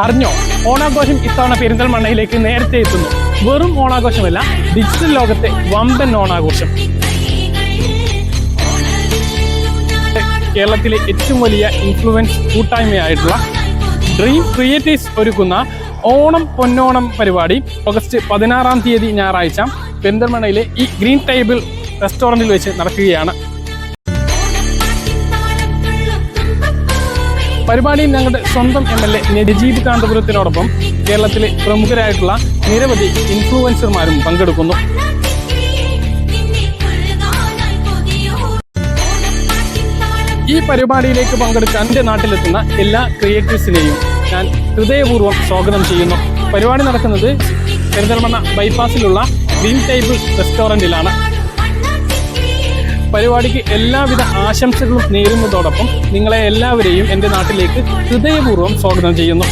അറിഞ്ഞോ, ഓണാഘോഷം ഇത്തവണ പെരിന്തൽമണ്ണയിലേക്ക് നേരത്തെ എത്തുന്നു. വെറും ഓണാഘോഷമല്ല, ഡിജിറ്റൽ ലോകത്തെ വമ്പൻ ഓണാഘോഷം. കേരളത്തിലെ ഏറ്റവും വലിയ ഇൻഫ്ലുവൻസ് കൂട്ടായ്മയായിട്ടുള്ള ഡ്രീം ക്രിയേറ്റീവ്സ് ഒരുക്കുന്ന ഓണം പൊന്നോണം പരിപാടി ഓഗസ്റ്റ് 16-ാം തീയതി ഞായറാഴ്ച പെരിന്തൽമണ്ണയിലെ ഈ ഗ്രീൻ ടേബിൾ റെസ്റ്റോറൻറ്റിൽ വെച്ച് നടക്കുകയാണ്. പരിപാടിയിൽ ഞങ്ങളുടെ സ്വന്തം MLA നജീബ് കാന്തപുരത്തിനോടൊപ്പം കേരളത്തിലെ പ്രമുഖരായിട്ടുള്ള നിരവധി ഇൻഫ്ലുവൻസർമാരും പങ്കെടുക്കുന്നു. ഈ പരിപാടിയിലേക്ക് പങ്കെടുക്കാൻ എൻ്റെ നാട്ടിലെത്തുന്ന എല്ലാ ക്രിയേറ്റീവ്സിനെയും ഞാൻ ഹൃദയപൂർവ്വം സ്വാഗതം ചെയ്യുന്നു. പരിപാടി നടക്കുന്നത് പെരിന്തൽമണ്ണ ബൈപ്പാസിലുള്ള ഗ്രീൻ ടേബിൾ റെസ്റ്റോറൻറ്റിലാണ്. പരിപാടിക്ക് എല്ലാവിധ ആശംസകളും നേരുന്നതോടൊപ്പം നിങ്ങളെ എല്ലാവരെയും എൻ്റെ നാട്ടിലേക്ക് ഹൃദയപൂർവ്വം സ്വാഗതം ചെയ്യുന്നു.